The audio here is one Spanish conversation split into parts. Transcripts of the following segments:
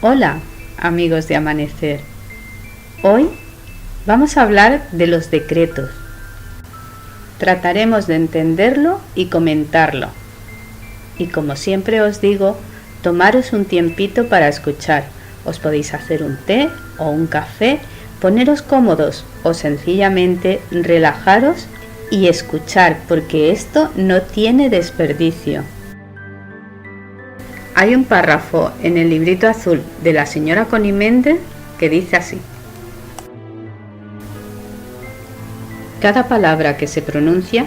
Hola, amigos de Amanecer. Hoy vamos a hablar de los decretos. Trataremos de entenderlo y comentarlo. Y como siempre os digo, tomaros un tiempito para escuchar. Os podéis hacer un té o un café, poneros cómodos o sencillamente relajaros y escuchar, porque esto no tiene desperdicio. Hay un párrafo en el librito azul de la señora Connie Méndez que dice así: cada palabra que se pronuncia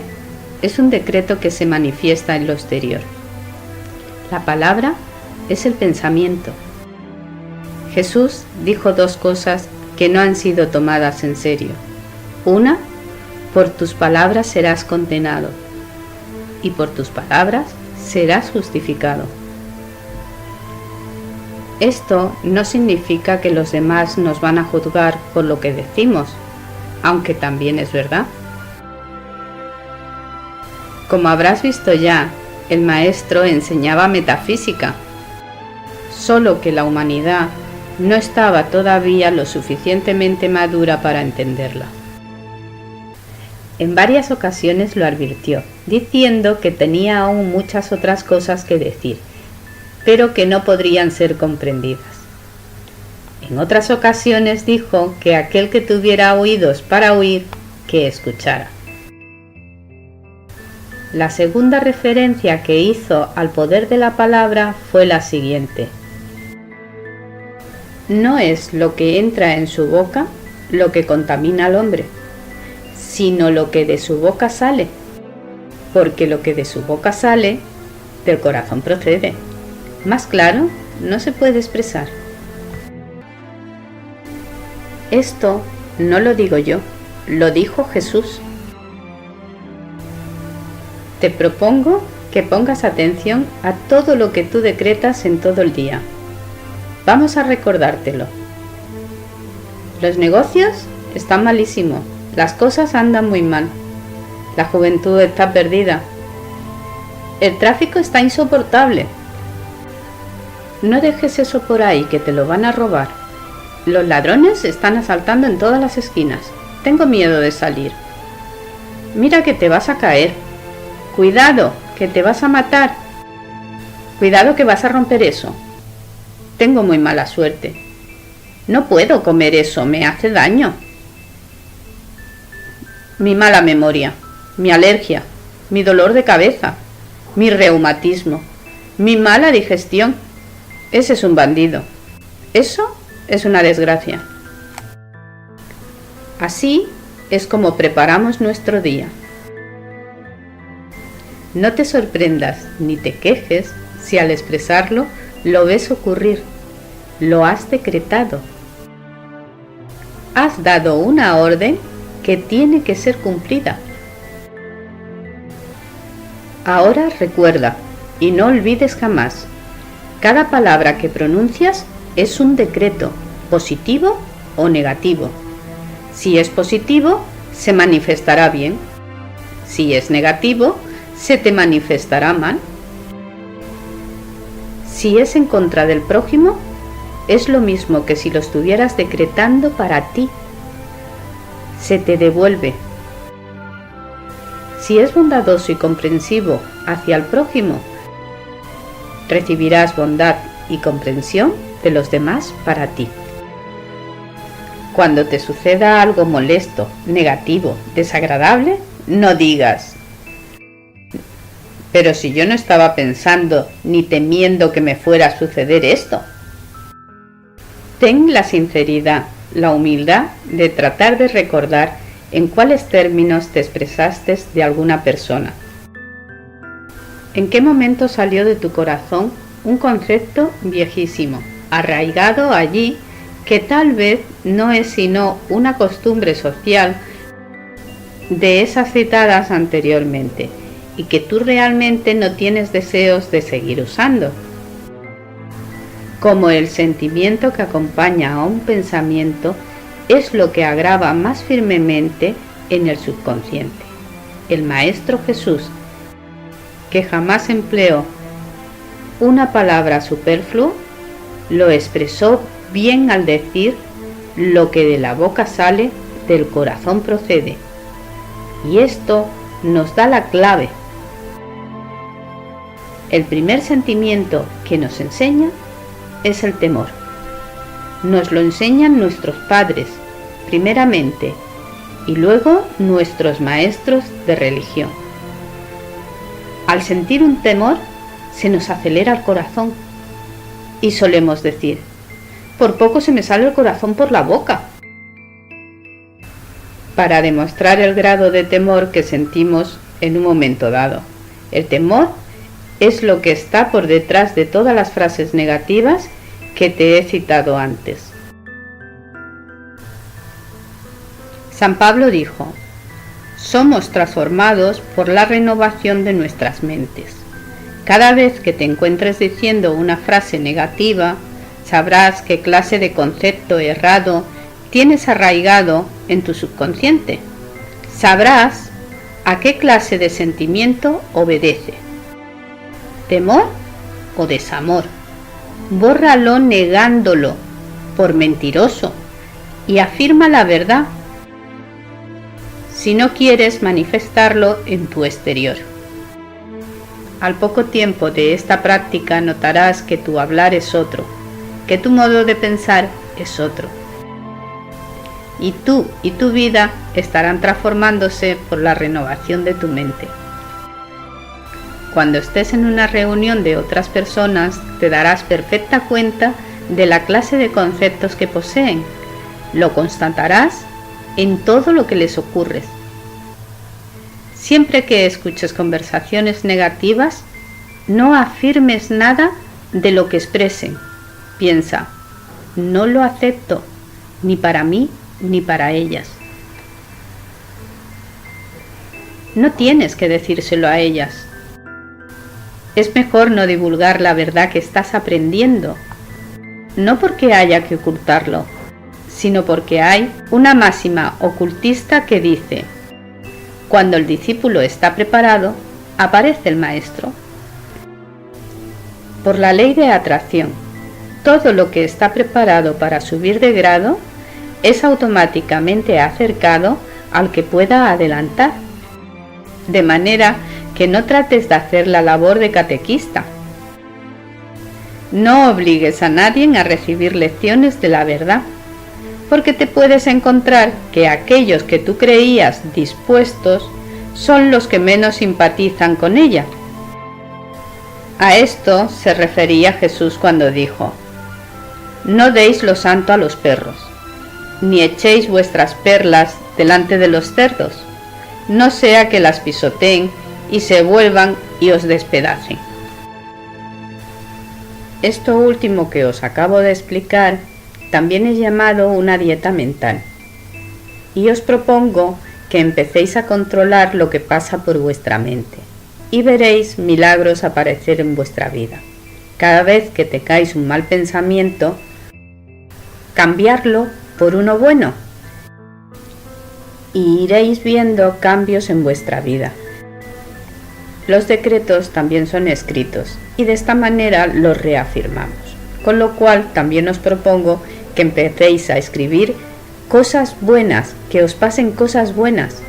es un decreto que se manifiesta en lo exterior. La palabra es el pensamiento. Jesús dijo dos cosas que no han sido tomadas en serio. Una, por tus palabras serás condenado, y por tus palabras serás justificado. Esto no significa que los demás nos van a juzgar por lo que decimos, aunque también es verdad. Como habrás visto ya, el maestro enseñaba metafísica, solo que la humanidad no estaba todavía lo suficientemente madura para entenderla. En varias ocasiones lo advirtió, diciendo que tenía aún muchas otras cosas que decir, pero que no podrían ser comprendidas. En otras ocasiones dijo que aquel que tuviera oídos para oír, que escuchara. La segunda referencia que hizo al poder de la palabra fue la siguiente: no es lo que entra en su boca lo que contamina al hombre, sino lo que de su boca sale, porque lo que de su boca sale, del corazón procede. Más claro, no se puede expresar. Esto no lo digo yo, lo dijo Jesús. Te propongo que pongas atención a todo lo que tú decretas en todo el día. Vamos a recordártelo. Los negocios están malísimos, las cosas andan muy mal, la juventud está perdida, el tráfico está insoportable. No dejes eso por ahí, que te lo van a robar. Los ladrones están asaltando en todas las esquinas. Tengo miedo de salir. Mira que te vas a caer. Cuidado, que te vas a matar. Cuidado que vas a romper eso. Tengo muy mala suerte. No puedo comer eso, me hace daño. Mi mala memoria, mi alergia, mi dolor de cabeza, mi reumatismo, mi mala digestión. Ese es un bandido. Eso es una desgracia. Así es como preparamos nuestro día. No te sorprendas ni te quejes si al expresarlo lo ves ocurrir. Lo has decretado. Has dado una orden que tiene que ser cumplida. Ahora recuerda y no olvides jamás: cada palabra que pronuncias es un decreto, positivo o negativo. Si es positivo, se manifestará bien. Si es negativo, se te manifestará mal. Si es en contra del prójimo, es lo mismo que si lo estuvieras decretando para ti. Se te devuelve. Si es bondadoso y comprensivo hacia el prójimo, recibirás bondad y comprensión de los demás para ti. Cuando te suceda algo molesto, negativo, desagradable, no digas: pero si yo no estaba pensando ni temiendo que me fuera a suceder esto. Ten la sinceridad, la humildad de tratar de recordar en cuáles términos te expresaste de alguna persona. ¿En qué momento salió de tu corazón un concepto viejísimo, arraigado allí, que tal vez no es sino una costumbre social de esas citadas anteriormente, y que tú realmente no tienes deseos de seguir usando? Como el sentimiento que acompaña a un pensamiento es lo que agrava más firmemente en el subconsciente. El Maestro Jesús, que jamás empleó una palabra superflua, lo expresó bien al decir: lo que de la boca sale, del corazón procede. Y esto nos da la clave. El primer sentimiento que nos enseña es el temor. Nos lo enseñan nuestros padres, primeramente, y luego nuestros maestros de religión. Al sentir un temor, se nos acelera el corazón y solemos decir: por poco se me sale el corazón por la boca. Para demostrar el grado de temor que sentimos en un momento dado. El temor es lo que está por detrás de todas las frases negativas que te he citado antes. San Pablo dijo: somos transformados por la renovación de nuestras mentes. Cada vez que te encuentres diciendo una frase negativa, sabrás qué clase de concepto errado tienes arraigado en tu subconsciente. Sabrás a qué clase de sentimiento obedece. ¿Temor o desamor? Bórralo negándolo por mentiroso y afirma la verdad si no quieres manifestarlo en tu exterior. Al poco tiempo de esta práctica notarás que tu hablar es otro, que tu modo de pensar es otro. Y tú y tu vida estarán transformándose por la renovación de tu mente. Cuando estés en una reunión de otras personas, te darás perfecta cuenta de la clase de conceptos que poseen. Lo constatarás en todo lo que les ocurre. Siempre que escuches conversaciones negativas, no afirmes nada de lo que expresen. Piensa: no lo acepto, ni para mí ni para ellas. No tienes que decírselo a ellas. Es mejor no divulgar la verdad que estás aprendiendo, no porque haya que ocultarlo, sino porque hay una máxima ocultista que dice: cuando el discípulo está preparado, aparece el maestro. Por la ley de atracción, todo lo que está preparado para subir de grado es automáticamente acercado al que pueda adelantar. De manera que no trates de hacer la labor de catequista. No obligues a nadie a recibir lecciones de la verdad, porque te puedes encontrar que aquellos que tú creías dispuestos son los que menos simpatizan con ella. A esto se refería Jesús cuando dijo: no deis lo santo a los perros, ni echéis vuestras perlas delante de los cerdos, no sea que las pisoteen y se vuelvan y os despedacen. Esto último que os acabo de explicar también es llamado una dieta mental, y os propongo que empecéis a controlar lo que pasa por vuestra mente y veréis milagros aparecer en vuestra vida. Cada vez que tengáis un mal pensamiento, cambiarlo por uno bueno y iréis viendo cambios en vuestra vida. Los decretos también son escritos y de esta manera los reafirmamos, con lo cual también os propongo que empecéis a escribir cosas buenas, que os pasen cosas buenas.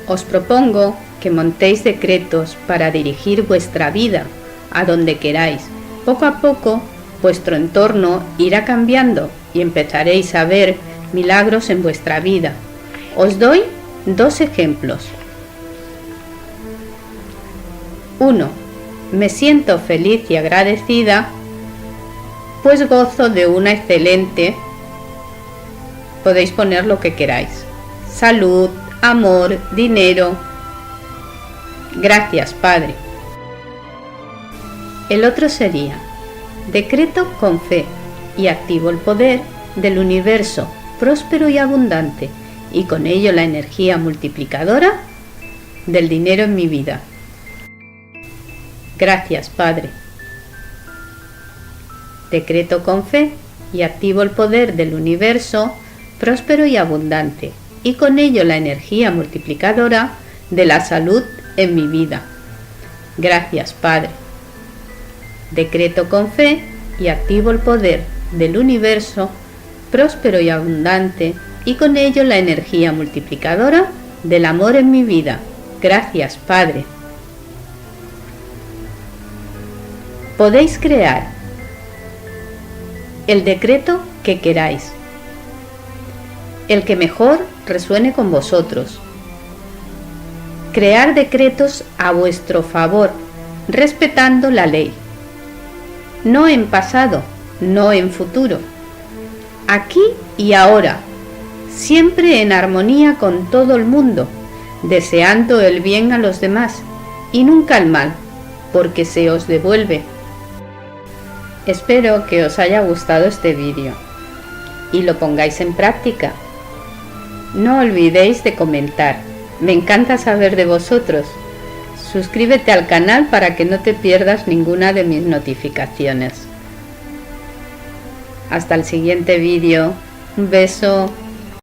Os propongo que montéis decretos para dirigir vuestra vida a donde queráis. Poco a poco vuestro entorno irá cambiando y empezaréis a ver milagros en vuestra vida. Os doy 2 ejemplos. 1. Me siento feliz y agradecida, pues gozo de una excelente, podéis poner lo que queráis, salud, amor, dinero. Gracias, Padre. El otro sería: decreto con fe y activo el poder del universo próspero y abundante, y con ello la energía multiplicadora del dinero en mi vida. Gracias, Padre. Decreto con fe y activo el poder del universo próspero y abundante, y con ello la energía multiplicadora de la salud en mi vida. Gracias, Padre. Decreto con fe y activo el poder del universo próspero y abundante y con ello la energía multiplicadora del amor en mi vida. Gracias, Padre. Podéis crear el decreto que queráis, el que mejor resuene con vosotros. Crear decretos a vuestro favor, respetando la ley. No en pasado, no en futuro. Aquí y ahora, siempre en armonía con todo el mundo, deseando el bien a los demás y nunca el mal, porque se os devuelve. Espero que os haya gustado este vídeo y lo pongáis en práctica. No olvidéis de comentar, me encanta saber de vosotros. Suscríbete al canal para que no te pierdas ninguna de mis notificaciones. Hasta el siguiente vídeo, un beso.